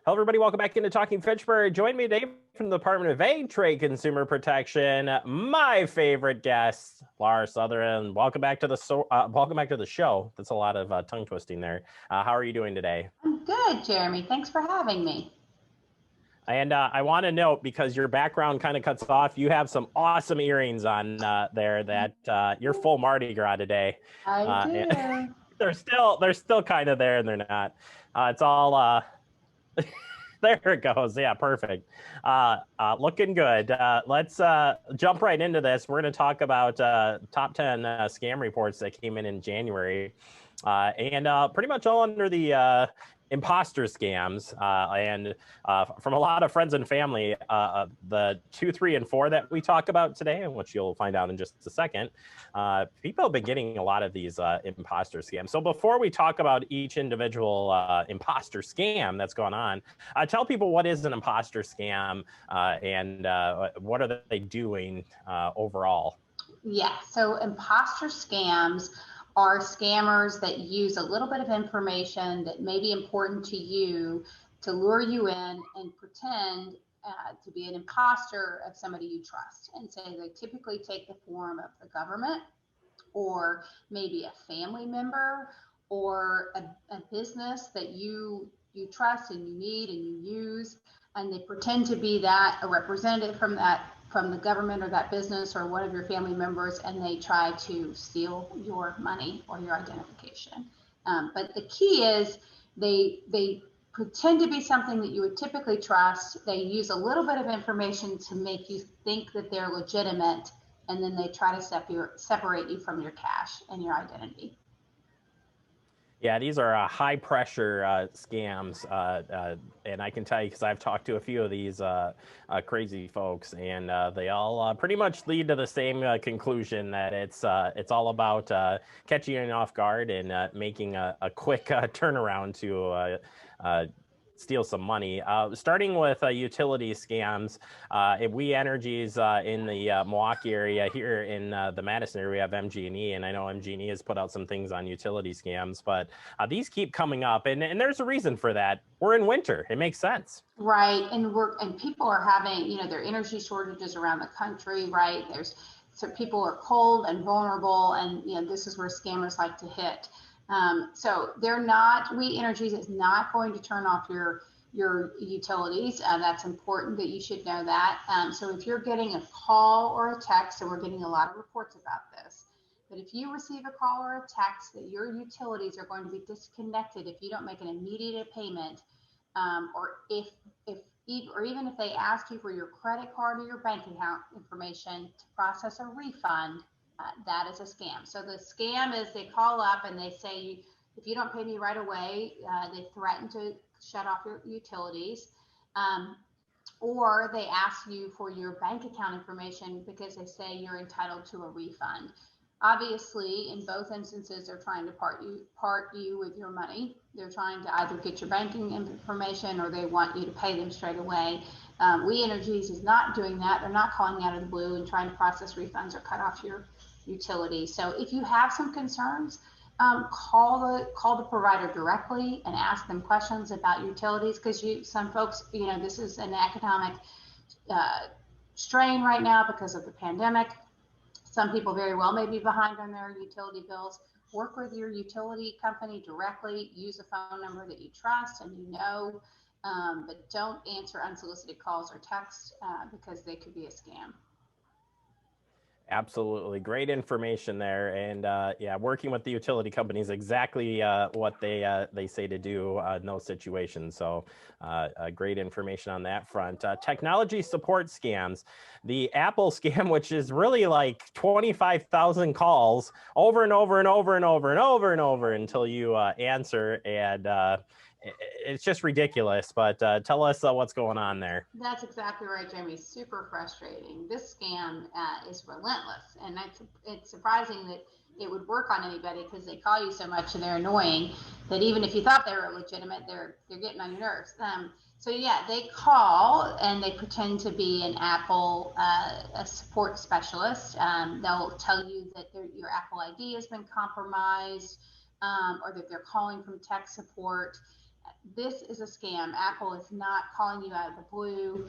Hello, everybody. Welcome back into Talking Fitchburg. Join me today from the Department of Trade Consumer Protection. My favorite guest, Lara Sutherland. Welcome back to the show. That's a lot of tongue twisting there. How are you doing today? I'm good, Jeremy. Thanks for having me. And I want to note, because your background kind of cuts off, you have some awesome earrings on there that you're full Mardi Gras today. I do. They're still kind of there, and they're not. It's all. There it goes. Yeah, perfect. Looking good. Let's jump right into this. We're going to talk about top 10 scam reports that came in January, and pretty much all under the imposter scams. And from a lot of friends and family, the 2, 3, and 4 that we talk about today, and which you'll find out in just a second, people have been getting a lot of these imposter scams. So before we talk about each individual imposter scam that's going on, tell people what is an imposter scam and what are they doing overall? Yeah, so imposter scams are scammers that use a little bit of information that may be important to you to lure you in and pretend to be an imposter of somebody you trust. And so they typically take the form of the government or maybe a family member or a business that you trust and you need and you use, and they pretend to be a representative from the government or that business or one of your family members, and they try to steal your money or your identification. But the key is they pretend to be something that you would typically trust. They use a little bit of information to make you think that they're legitimate, and then they try to separate you from your cash and your identity. Yeah, these are high pressure scams, and I can tell you because I've talked to a few of these crazy folks, and they all pretty much lead to the same conclusion that it's all about catching you off guard and making a quick turnaround to steal some money. Starting with utility scams, We Energies in the Milwaukee area. Here in the Madison area, we have MG&E, and I know MG&E has put out some things on utility scams, but these keep coming up, and there's a reason for that. We're in winter. It makes sense. Right, and people are having, there are energy shortages around the country, right? So people are cold and vulnerable, and this is where scammers like to hit. So We Energies is not going to turn off your utilities. That's important that you should know that. So if you're getting a call or a text, and we're getting a lot of reports about this, but if you receive a call or a text that your utilities are going to be disconnected if you don't make an immediate payment, or even if they ask you for your credit card or your bank account information to process a refund, that is a scam. So the scam is they call up and they say, if you don't pay me right away, they threaten to shut off your utilities, or they ask you for your bank account information because they say you're entitled to a refund. Obviously, in both instances, they're trying to part you with your money. They're trying to either get your banking information or they want you to pay them straight away. We Energies is not doing that. They're not calling out of the blue and trying to process refunds or cut off your utility. So if you have some concerns, call the provider directly and ask them questions about utilities, because some folks, this is an economic strain right now because of the pandemic. Some people very well may be behind on their utility bills. Work with your utility company directly. Use a phone number that you trust and but don't answer unsolicited calls or texts because they could be a scam. Absolutely. Great information there. And yeah, working with the utility companies, exactly what they say to do in those situations. So great information on that front. Technology support scams. The Apple scam, which is really like 25,000 calls over and over and over and over and over and over until you answer. And it's just ridiculous, but tell us what's going on there. That's exactly right, Jeremy. Super frustrating. This scam is relentless, and it's surprising that it would work on anybody because they call you so much and they're annoying that even if you thought they were legitimate, they're getting on your nerves. So yeah, they call and they pretend to be an Apple a support specialist. They'll tell you that your Apple ID has been compromised, or that they're calling from tech support. this is a scam. Apple is not calling you out of the blue.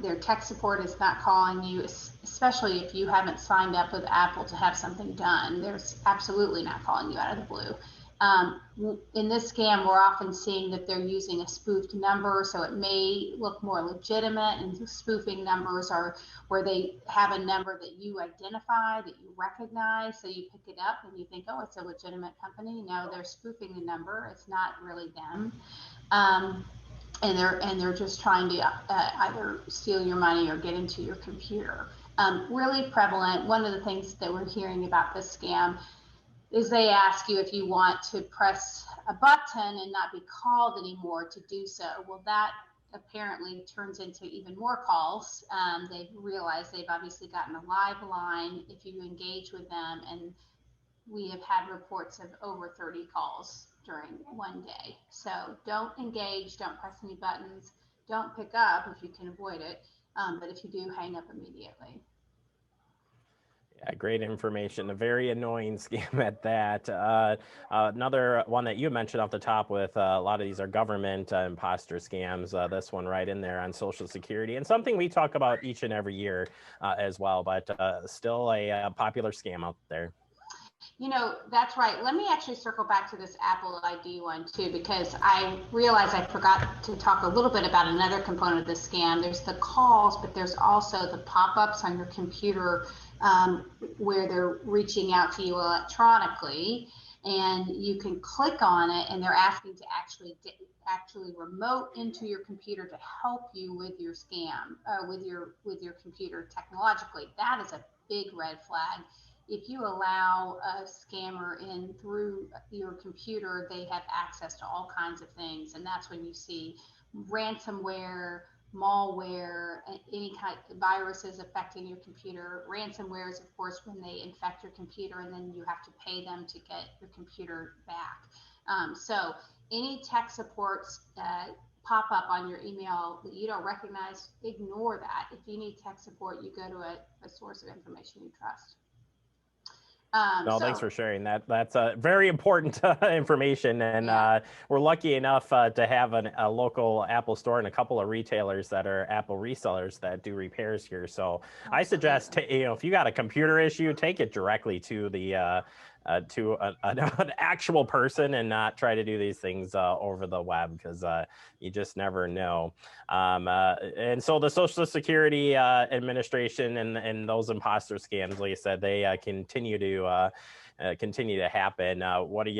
Their tech support is not calling you, especially if you haven't signed up with Apple to have something done. They're absolutely not calling you out of the blue. In this scam, we're often seeing that they're using a spoofed number, so it may look more legitimate. And spoofing numbers are where they have a number that you identify, that you recognize, so you pick it up and you think, oh, it's a legitimate company. No, they're spoofing the number. It's not really them. And they're just trying to either steal your money or get into your computer. Really prevalent. One of the things that we're hearing about this scam is they ask you if you want to press a button and not be called anymore to do so. Well, that apparently turns into even more calls. They've realized they've obviously gotten a live line if you engage with them, and we have had reports of over 30 calls during one day. So don't engage, don't press any buttons, don't pick up if you can avoid it, but if you do, hang up immediately. Yeah, great information. A very annoying scam at that. Another one that you mentioned off the top with a lot of these are government imposter scams. This one right in there on Social Security, and something we talk about each and every year as well, but still a popular scam out there. That's right. Let me actually circle back to this Apple ID one too, because I realized I forgot to talk a little bit about another component of the scam. There's the calls, but there's also the pop-ups on your computer where they're reaching out to you electronically, and you can click on it, and they're asking to actually remote into your computer to help you with your scam, with your computer technologically. That is a big red flag. If you allow a scammer in through your computer, they have access to all kinds of things. And that's when you see ransomware, malware, any kind of viruses affecting your computer. Ransomware is, of course, when they infect your computer and then you have to pay them to get your computer back. So any tech supports pop up on your email that you don't recognize, ignore that. If you need tech support, you go to a source of information you trust. Thanks for sharing that. That's very important information, and we're lucky enough to have a local Apple store and a couple of retailers that are Apple resellers that do repairs here. So I suggest, if you got a computer issue, take it directly to the an actual person and not try to do these things over the web, because you just never know. And so the Social Security Administration and those imposter scams, like I said, they continue to happen. What do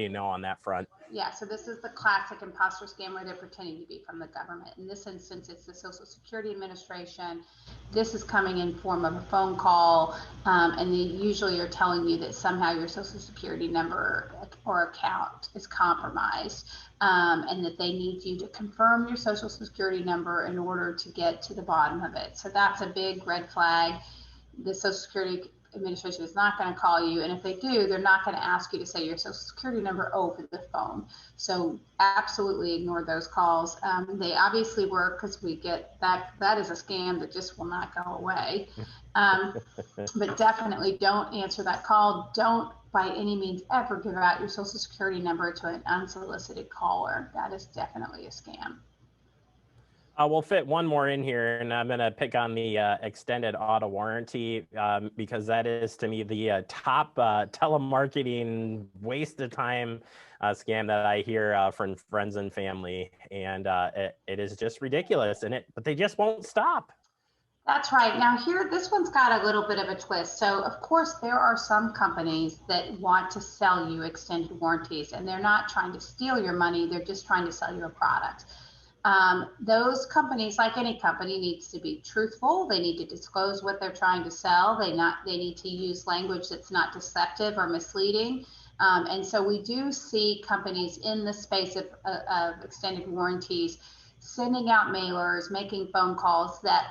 you know on that front? Yeah, so this is the classic imposter scam where they're pretending to be from the government. In this instance, it's the Social Security Administration. This is coming in form of a phone call, and they usually are telling you that somehow your Social Security number or account is compromised, and that they need you to confirm your Social Security number in order to get to the bottom of it. So that's a big red flag. The Social Security Administration is not going to call you, and if they do, they're not going to ask you to say your Social Security number over the phone. So absolutely ignore those calls. They obviously work, because we get that is a scam that just will not go away. But definitely don't answer that call. Don't by any means ever give out your Social Security number to an unsolicited caller. That is definitely a scam. We'll fit one more in here, and I'm going to pick on the extended auto warranty, because that is, to me, the top telemarketing waste of time scam that I hear from friends and family, and it is just ridiculous, but they just won't stop. That's right. Now here, this one's got a little bit of a twist. So of course there are some companies that want to sell you extended warranties, and they're not trying to steal your money. They're just trying to sell you a product. Those companies, like any company, needs to be truthful. They need to disclose what they're trying to sell. They need to use language that's not deceptive or misleading. And so we do see companies in the space of extended warranties sending out mailers, making phone calls that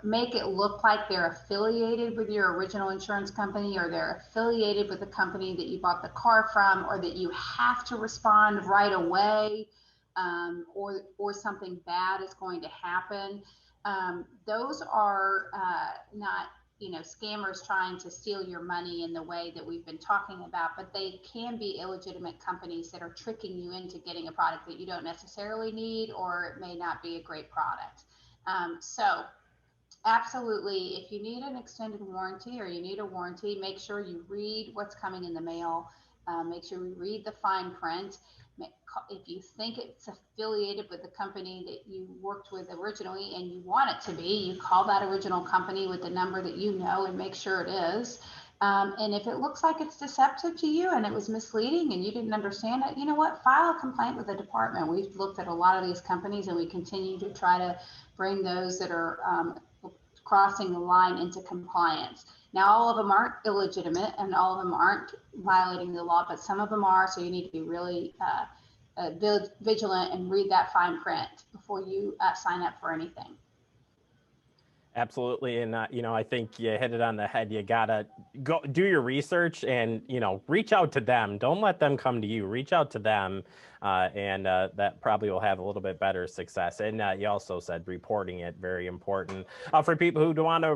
make it look like they're affiliated with your original insurance company, or they're affiliated with the company that you bought the car from, or that you have to respond right away. Or something bad is going to happen. Those are not scammers trying to steal your money in the way that we've been talking about, but they can be illegitimate companies that are tricking you into getting a product that you don't necessarily need, or it may not be a great product. So absolutely, if you need an extended warranty or you need a warranty, make sure you read what's coming in the mail. Make sure you read the fine print. If you think it's affiliated with the company that you worked with originally and you want it to be, you call that original company with the number that you know and make sure it is. And if it looks like it's deceptive to you and it was misleading and you didn't understand it, you know what? File a complaint with the department. We've looked at a lot of these companies and we continue to try to bring those that are crossing the line into compliance. Now, all of them aren't illegitimate and all of them aren't violating the law, but some of them are. So you need to be really vigilant and read that fine print before you sign up for anything. Absolutely. And, I think you hit it on the head. You got to go do your research and, reach out to them. Don't let them come to you. Reach out to them. And that probably will have a little bit better success. And you also said reporting it, very important. For people who want to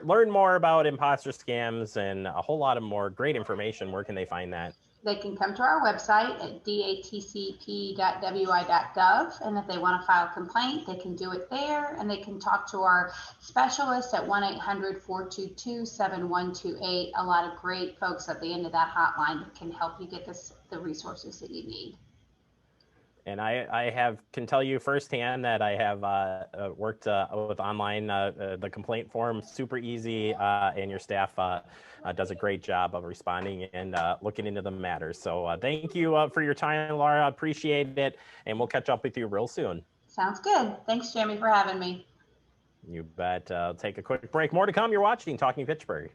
learn more about imposter scams and a whole lot of more great information, where can they find that? They can come to our website at datcp.wi.gov, and if they want to file a complaint, they can do it there, and they can talk to our specialists at 1-800-422-7128. A lot of great folks at the end of that hotline that can help you get the resources that you need. And I can tell you firsthand that I have worked with online, the complaint form, super easy, and your staff does a great job of responding and looking into the matters. So thank you for your time, Lara. I appreciate it, and we'll catch up with you real soon. Sounds good. Thanks, Jamie, for having me. You bet. Take a quick break. More to come. You're watching Talking Pittsburgh.